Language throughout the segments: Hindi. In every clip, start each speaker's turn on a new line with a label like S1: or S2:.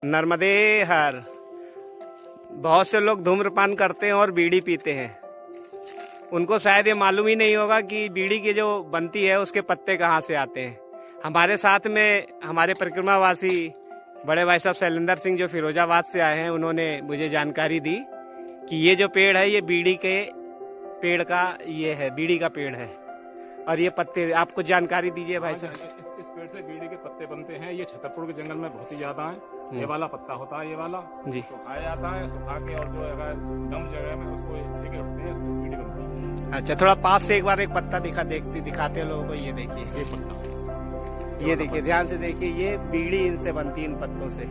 S1: नर्मदे हर। बहुत से लोग धूम्रपान करते हैं और बीड़ी पीते हैं। उनको शायद ये मालूम ही नहीं होगा कि बीड़ी की जो बनती है उसके पत्ते कहाँ से आते हैं। हमारे साथ में हमारे परिक्रमावासी बड़े भाई साहब शैलेंद्र सिंह जो फिरोजाबाद से आए हैं, उन्होंने मुझे जानकारी दी कि ये जो पेड़ है ये बीड़ी के पेड़ का ये है, बीड़ी का पेड़ है। और ये पत्ते आपको जानकारी दीजिए भाई साहब।
S2: इस पेड़ से बीड़ी के पत्ते बनते हैं। ये छतरपुर के जंगल में बहुत ही ज्यादा है। ये वाला पत्ता होता है, ये वाला
S1: जी
S2: सुखाया जाता है। सुखा के और जो अगर कम जगह में उसको फेंके उठते हैं तो बीड़ी बनती है।
S1: अच्छा, थोड़ा पास से एक बार एक पत्ता दिखाते हैं लोगों को। ये देखिए
S2: ये पत्ता,
S1: ये देखिए, ध्यान से देखिए, ये बीड़ी इनसे बनती है, इन पत्तों से।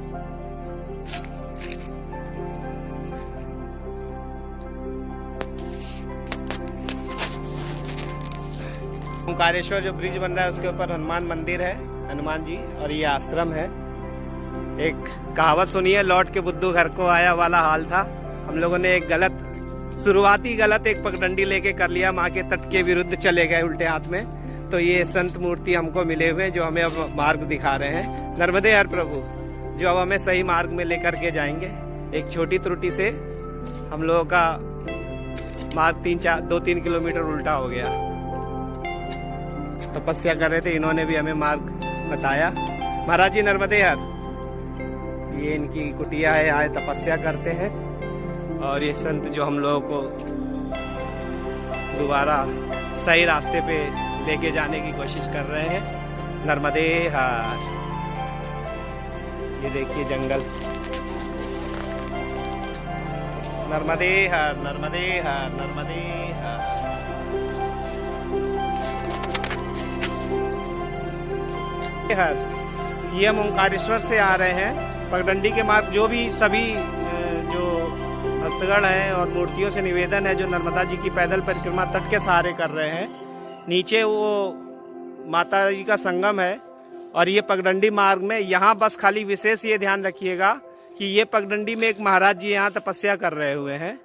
S1: ओंकारेश्वर जो ब्रिज बन रहा है उसके ऊपर हनुमान मंदिर है, हनुमान जी, और ये आश्रम है। एक कहावत सुनी है, लौट के बुद्धू घर को आया वाला हाल था। हम लोगों ने एक शुरुआती गलत एक पगडंडी लेके कर लिया, माँ के तट के विरुद्ध चले गए उल्टे हाथ में। तो ये संत मूर्ति हमको मिले हुए जो हमें अब मार्ग दिखा रहे हैं, नर्मदे हर प्रभु, जो अब हमें सही मार्ग में लेकर के जाएंगे। एक छोटी त्रुटि से हम लोगों का मार्ग 2-3 किलोमीटर उल्टा हो गया। तपस्या कर रहे थे, इन्होंने भी हमें मार्ग बताया। महाराज जी नर्मदे हर, ये इनकी कुटिया है, आए तपस्या करते हैं। और ये संत जो हम लोगों को दोबारा सही रास्ते पे लेके जाने की कोशिश कर रहे हैं। नर्मदे हर। ये देखिए जंगल। नर्मदे हर, नर्मदे हर, नर्मदे हर। ये हम ओंकारेश्वर से आ रहे हैं। पगडंडी के मार्ग जो भी सभी जो भक्तगण हैं और मूर्तियों से निवेदन है जो नर्मदा जी की पैदल परिक्रमा तट के सहारे कर रहे हैं। नीचे वो माता जी का संगम है और ये पगडंडी मार्ग में यहाँ बस खाली विशेष ये ध्यान रखिएगा कि ये पगडंडी में एक महाराज जी यहाँ तपस्या कर रहे हुए हैं।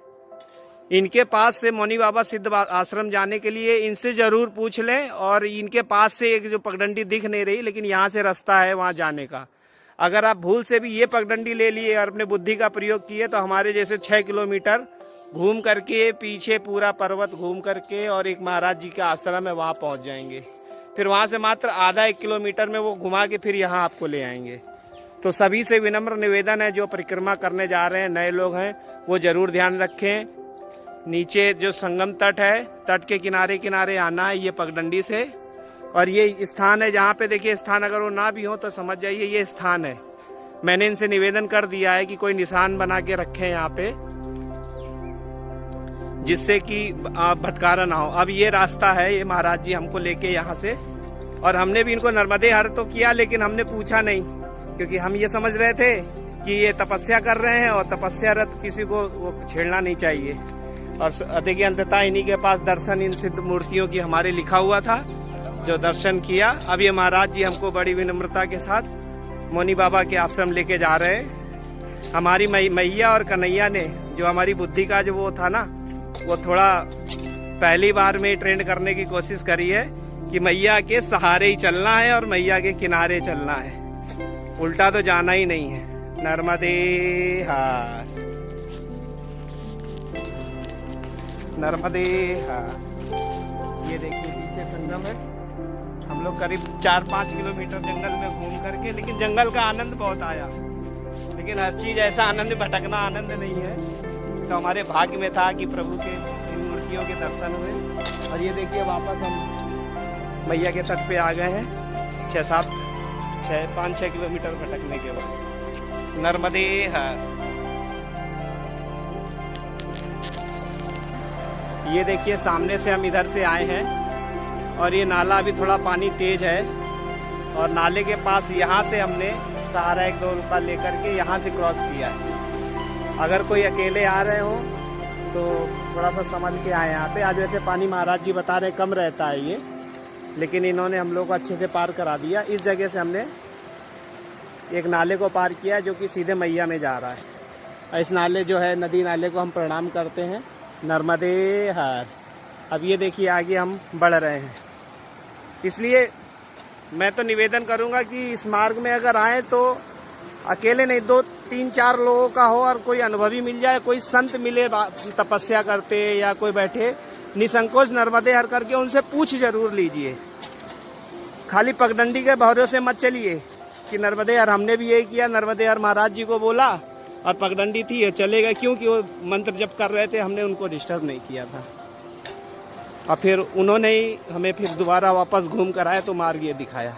S1: इनके पास से मौनी बाबा सिद्ध आश्रम जाने के लिए इनसे जरूर पूछ लें। और इनके पास से एक जो पगडंडी दिख नहीं रही, लेकिन यहाँ से रास्ता है वहाँ जाने का। अगर आप भूल से भी ये पगडंडी ले लिए और अपने बुद्धि का प्रयोग किए तो हमारे जैसे 6 किलोमीटर घूम करके, पीछे पूरा पर्वत घूम करके, और एक महाराज जी का आश्रम है वहाँ पहुँच जाएंगे। फिर वहाँ से मात्र आधा 1 किलोमीटर में वो घुमा के फिर यहाँ आपको ले आएंगे। तो सभी से विनम्र निवेदन है, जो परिक्रमा करने जा रहे हैं, नए लोग हैं, वो जरूर ध्यान रखें। नीचे जो संगम तट है, तट के किनारे किनारे आना है ये पगडंडी से। और ये स्थान है जहाँ पे देखिए, स्थान अगर वो ना भी हो तो समझ जाइए ये स्थान है। मैंने इनसे निवेदन कर दिया है कि कोई निशान बना के रखें यहाँ पे, जिससे कि भटकारा ना हो। अब ये रास्ता है, ये महाराज जी हमको लेके यहाँ से, और हमने भी इनको नर्मदे हर तो किया, लेकिन हमने पूछा नहीं, क्योंकि हम ये समझ रहे थे कि ये तपस्या कर रहे हैं और तपस्यारत किसी को वो छेड़ना नहीं चाहिए। और देखिए अंततः इन्हीं के पास दर्शन इन सिद्ध मूर्तियों की हमारे लिखा हुआ था, जो दर्शन किया। अब ये महाराज जी हमको बड़ी विनम्रता के साथ मौनी बाबा के आश्रम लेके जा रहे हैं। हमारी मैया और कन्हैया ने जो हमारी बुद्धि का जो वो था ना, वो थोड़ा पहली बार में ट्रेंड करने की कोशिश करी है कि मैया के सहारे ही चलना है और मैया के किनारे चलना है, उल्टा तो जाना ही नहीं है। नर्मदे हर, नर्मदे हर। ये देखिए पीछे संगम है। हम लोग करीब 4-5 किलोमीटर जंगल में घूम करके, लेकिन जंगल का आनंद बहुत आया। लेकिन हर चीज ऐसा आनंद, भटकना आनंद नहीं है। तो हमारे भाग्य में था कि प्रभु के इन मूर्तियों के दर्शन हुए। और ये देखिए वापस हम मैया के तट पे आ गए हैं 5-6 किलोमीटर भटकने के बाद। नर्मदे हर। ये देखिए सामने से हम इधर से आए हैं और ये नाला अभी थोड़ा पानी तेज है, और नाले के पास यहाँ से हमने सहारा 1-2 रुपया लेकर के यहाँ से क्रॉस किया है। अगर कोई अकेले आ रहे हो तो थोड़ा सा संभल के आए यहाँ पे। आज वैसे पानी महाराज जी बता रहे कम रहता है ये, लेकिन इन्होंने हम लोग को अच्छे से पार करा दिया। इस जगह से हमने एक नाले को पार किया जो कि सीधे मैया में जा रहा है। और इस नाले जो है, नदी नाले को हम प्रणाम करते हैं। नर्मदे हर। अब ये देखिए आगे हम बढ़ रहे हैं, इसलिए मैं तो निवेदन करूंगा कि इस मार्ग में अगर आए तो अकेले नहीं, 3-4 लोगों का हो और कोई अनुभवी मिल जाए, कोई संत मिले तपस्या करते या कोई बैठे, निसंकोच नर्मदे हर करके उनसे पूछ जरूर लीजिए। खाली पगडंडी के भरोसे मत चलिए कि नर्मदे हर, हमने भी यही किया, नर्मदे हर महाराज जी को बोला और पगडंडी थी चले गए, क्योंकि वो मंत्र जप कर रहे थे, हमने उनको डिस्टर्ब नहीं किया था। और फिर उन्होंने ही हमें फिर दोबारा वापस घूम कर आए तो मार्ग ये दिखाया,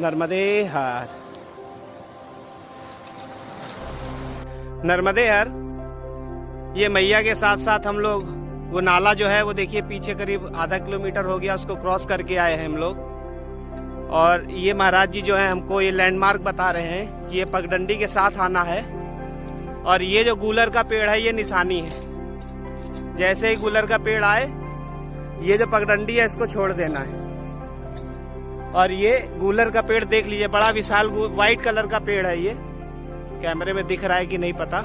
S1: नर्मदे हर। नर्मदे हर ये मैया के साथ साथ हम लोग वो नाला जो है वो देखिए पीछे करीब आधा किलोमीटर हो गया, उसको क्रॉस करके आए हैं हम लोग। और ये महाराज जी जो है हमको ये लैंडमार्क बता रहे हैं कि ये पगडंडी के साथ आना है और ये जो गूलर का पेड़ है ये निशानी है। जैसे ही गूलर का पेड़ आए ये जो पगडंडी है इसको छोड़ देना है। और ये गूलर का पेड़ देख लीजिए, बड़ा विशाल व्हाइट कलर का पेड़ है, ये कैमरे में दिख रहा है कि नहीं पता,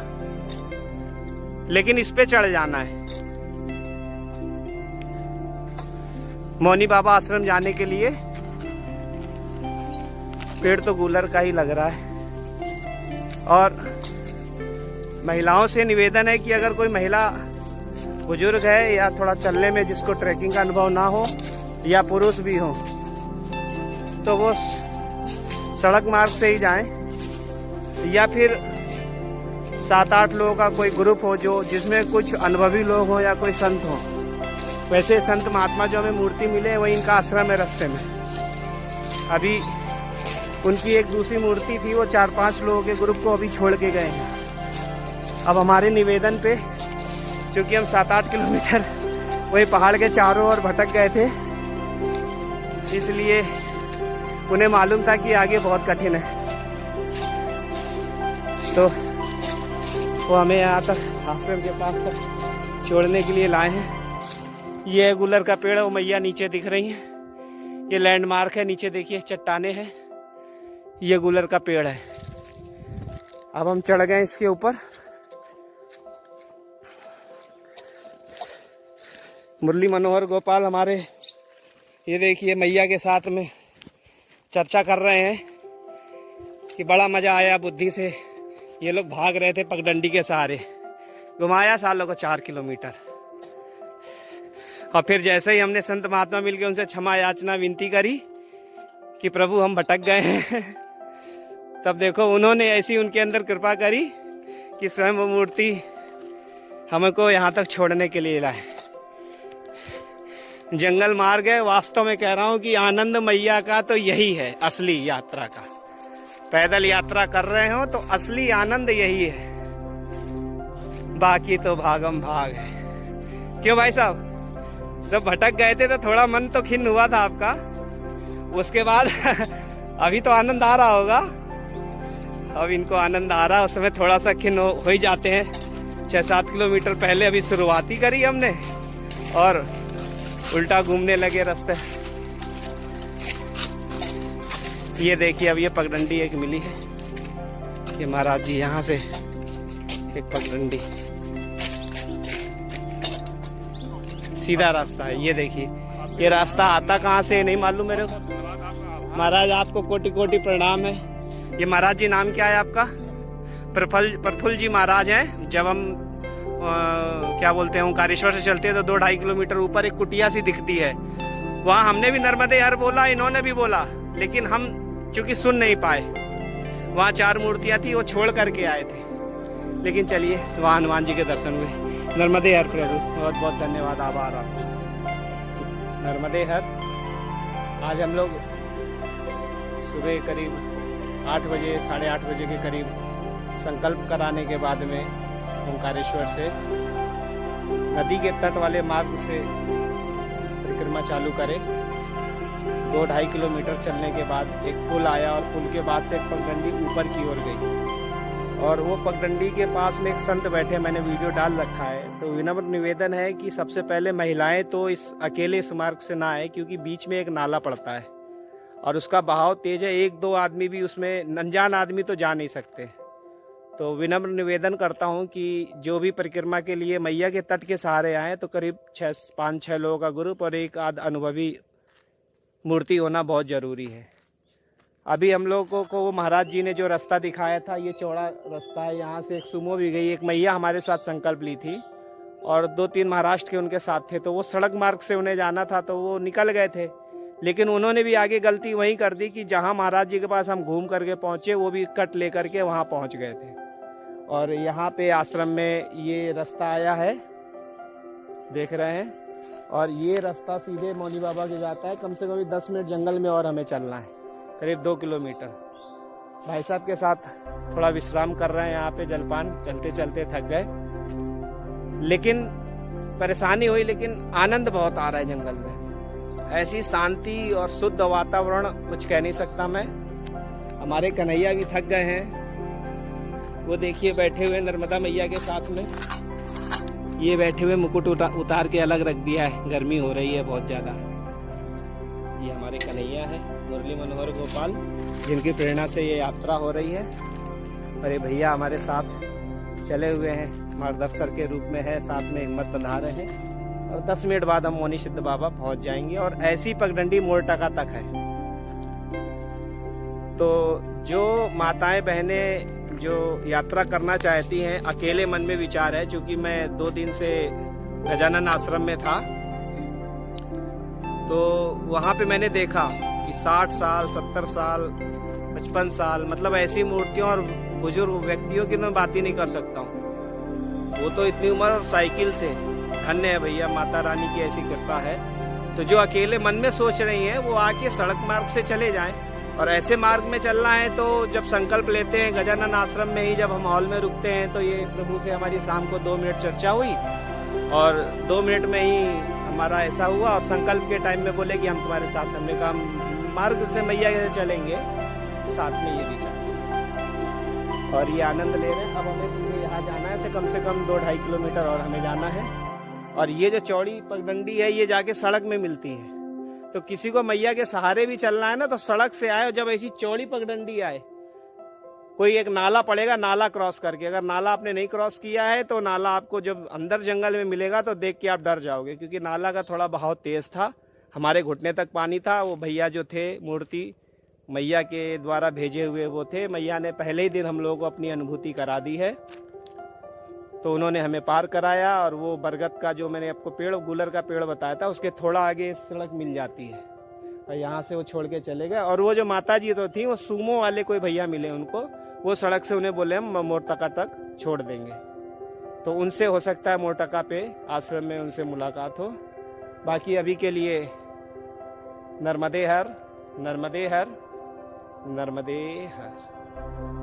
S1: लेकिन इस पे चढ़ जाना है। मौनी बाबा आश्रम जाने के लिए पेड़ तो गूलर का ही लग रहा है। और महिलाओं से निवेदन है कि अगर कोई महिला बुजुर्ग है या थोड़ा चलने में जिसको ट्रैकिंग का अनुभव ना हो या पुरुष भी हो तो वो सड़क मार्ग से ही जाएं, या फिर 7-8 लोगों का कोई ग्रुप हो जो जिसमें कुछ अनुभवी लोग हो या कोई संत हो। वैसे संत महात्मा जो हमें मूर्ति मिले वही इनका आश्रम है रास्ते में। अभी उनकी एक दूसरी मूर्ति थी, वो 4-5 लोगों के ग्रुप को अभी छोड़ के गए हैं। अब हमारे निवेदन पे, क्योंकि हम 7-8 किलोमीटर वही पहाड़ के चारों ओर भटक गए थे, इसलिए उन्हें मालूम था कि आगे बहुत कठिन है, तो वो हमें यहाँ तक आश्रम के पास तक छोड़ने के लिए लाए हैं। ये है गूलर का पेड़, वो मैया नीचे दिख रही हैं, ये लैंडमार्क है, नीचे देखिए चट्टाने हैं, ये गूलर का पेड़ है। अब हम चढ़ गए इसके ऊपर। मुरली मनोहर गोपाल हमारे ये देखिए मैया के साथ में चर्चा कर रहे हैं कि बड़ा मजा आया बुद्धि से। ये लोग भाग रहे थे पगडंडी के सहारे, घुमाया सालों को 4 किलोमीटर। और फिर जैसे ही हमने संत महात्मा मिलके उनसे क्षमा याचना विनती करी कि प्रभु हम भटक गए हैं, तब देखो उन्होंने ऐसी उनके अंदर कृपा करी कि स्वयं वो मूर्ति हमको यहाँ तक छोड़ने के लिए लाए। जंगल मार्ग है, वास्तव में कह रहा हूँ कि आनंद मैया का तो यही है असली यात्रा का। पैदल यात्रा कर रहे हो तो असली आनंद यही है, बाकी तो भागम भाग है। क्यों भाई साहब, जब भटक गए थे तो थोड़ा मन तो खिन्न हुआ था आपका, उसके बाद अभी तो आनंद आ रहा होगा। अब इनको आनंद आ रहा है, उस समय थोड़ा सा खिन्न हो ही जाते हैं। 6-7 किलोमीटर पहले अभी शुरुआती करी हमने और उल्टा घूमने लगे रास्ते। ये देखिए अब ये पगडंडी एक मिली है, ये महाराज जी यहाँ से एक पगडंडी, सीधा रास्ता है। ये देखिए ये रास्ता आता कहाँ से नहीं मालूम मेरे को। महाराज आपको कोटि कोटि प्रणाम है। ये महाराज जी नाम क्या है आपका? प्रफुल्ल जी महाराज हैं। जब हम क्या बोलते हैं ओंकारेश्वर से चलते हैं तो 2-2.5 किलोमीटर ऊपर एक कुटिया सी दिखती है, वहाँ हमने भी नर्मदे हर बोला, इन्होंने भी बोला, लेकिन हम चूंकि सुन नहीं पाए। वहाँ 4 मूर्तियाँ थी, वो छोड़ करके आए थे। लेकिन चलिए वहाँ हनुमान जी के दर्शन हुए। नर्मदे हर प्रभु, बहुत बहुत धन्यवाद, आभार आपको। नर्मदे हर। आज हम लोग सुबह करीब 8 बजे 8:30 बजे के करीब संकल्प कराने के बाद में ओंकारेश्वर से नदी के तट वाले मार्ग से परिक्रमा चालू करे। 2-2.5 किलोमीटर चलने के बाद एक पुल आया और पुल के बाद से एक पगडंडी ऊपर की ओर गई और वो पगडंडी के पास में एक संत बैठे, मैंने वीडियो डाल रखा है। तो विनम्र निवेदन है कि सबसे पहले महिलाएं तो इस अकेले इस मार्ग से ना आए, क्योंकि बीच में एक नाला पड़ता है और उसका बहाव तेज है। 1-2 आदमी भी उसमें, अनजान आदमी तो जा नहीं सकते। तो विनम्र निवेदन करता हूं कि जो भी परिक्रमा के लिए मैया के तट के सहारे आए तो करीब 5-6 लोगों का ग्रुप और एक आध अनुभवी मूर्ति होना बहुत ज़रूरी है। अभी हम लोगों को वो महाराज जी ने जो रास्ता दिखाया था, ये चौड़ा रास्ता है, यहाँ से एक सुमो भी गई, एक मैया हमारे साथ संकल्प ली थी और 2-3 महाराष्ट्र के उनके साथ थे, तो वो सड़क मार्ग से उन्हें जाना था तो वो निकल गए थे। लेकिन उन्होंने भी आगे गलती वही कर दी कि जहाँ महाराज जी के पास हम घूम करके पहुँचे, वो भी कट ले करके वहाँ पहुँच गए थे। और यहाँ पे आश्रम में ये रास्ता आया है, देख रहे हैं, और ये रास्ता सीधे मौली बाबा के जाता है। कम से कम 10 मिनट जंगल में और हमें चलना है, करीब 2 किलोमीटर। भाई साहब के साथ थोड़ा विश्राम कर रहे हैं यहाँ पे, जलपान, चलते चलते थक गए, लेकिन परेशानी हुई, लेकिन आनंद बहुत आ रहा है जंगल में। ऐसी शांति और शुद्ध वातावरण कुछ कह नहीं सकता मैं। हमारे कन्हैया भी थक गए हैं, वो देखिए बैठे हुए नर्मदा मैया के साथ में, ये बैठे हुए मुकुट उतार के अलग रख दिया है, गर्मी हो रही है बहुत ज़्यादा। ये हमारे कन्हैया है, मुरली मनोहर गोपाल, जिनकी प्रेरणा से ये यात्रा हो रही है। और ये भैया हमारे साथ चले हुए हैं, मार्गदर्शक के रूप में है, साथ में हिम्मत बंधा रहे हैं। और 10 मिनट बाद हम मौनी सिद्ध बाबा पहुंच जाएंगे और ऐसी पगडंडी मोरटका तक है। तो जो माताएं बहनें जो यात्रा करना चाहती हैं, अकेले मन में विचार है, क्योंकि मैं 2 दिन से गजानन आश्रम में था, तो वहाँ पे मैंने देखा कि 60 साल, 70 साल, 55 साल, मतलब ऐसी मूर्तियों और बुजुर्ग व्यक्तियों की मैं बात ही नहीं कर सकता हूँ। वो तो इतनी उम्र और साइकिल से, धन्य है भैया, माता रानी की ऐसी कृपा है। तो जो अकेले मन में सोच रही हैं, वो आके सड़क मार्ग से चले जाएं। और ऐसे मार्ग में चलना है तो जब संकल्प लेते हैं, गजानन आश्रम में ही जब हम हॉल में रुकते हैं, तो ये प्रभु से हमारी शाम को 2 मिनट चर्चा हुई और 2 मिनट में ही हमारा ऐसा हुआ। और संकल्प के टाइम में बोले कि हम तुम्हारे साथ, हमने कहा मार्ग से मैया से चलेंगे, साथ में ये भी चलेंगे। और ये आनंद ले रहे हैं। अब हमें सीधे यहाँ जाना है, कम से कम 2-2.5 किलोमीटर और हमें जाना है। और ये जो चौड़ी पगडंडी है, ये जाके सड़क में मिलती है। तो किसी को मैया के सहारे भी चलना है ना, तो सड़क से आए। जब ऐसी चौड़ी पगडंडी आए, कोई एक नाला पड़ेगा, नाला क्रॉस करके, अगर नाला आपने नहीं क्रॉस किया है तो नाला आपको जब अंदर जंगल में मिलेगा तो देख के आप डर जाओगे, क्योंकि नाला का थोड़ा बहाव तेज था, हमारे घुटने तक पानी था। वो भैया जो थे, मूर्ति मैया के द्वारा भेजे हुए वो थे, मैया ने पहले ही दिन हम लोगों को अपनी अनुभूति करा दी है, तो उन्होंने हमें पार कराया। और वो बरगद का जो मैंने आपको पेड़, गुलर का पेड़ बताया था, उसके थोड़ा आगे सड़क मिल जाती है, और यहाँ से वो छोड़ के चले गए। और वो जो माता जी तो थी, वो सूमो वाले कोई भैया मिले उनको, वो सड़क से उन्हें बोले हम मोरटका तक छोड़ देंगे, तो उनसे हो सकता है मोरटका पे आश्रम में उनसे मुलाकात हो। बाकी अभी के लिए नर्मदे हर, नर्मदे हर, नर्मदे हर।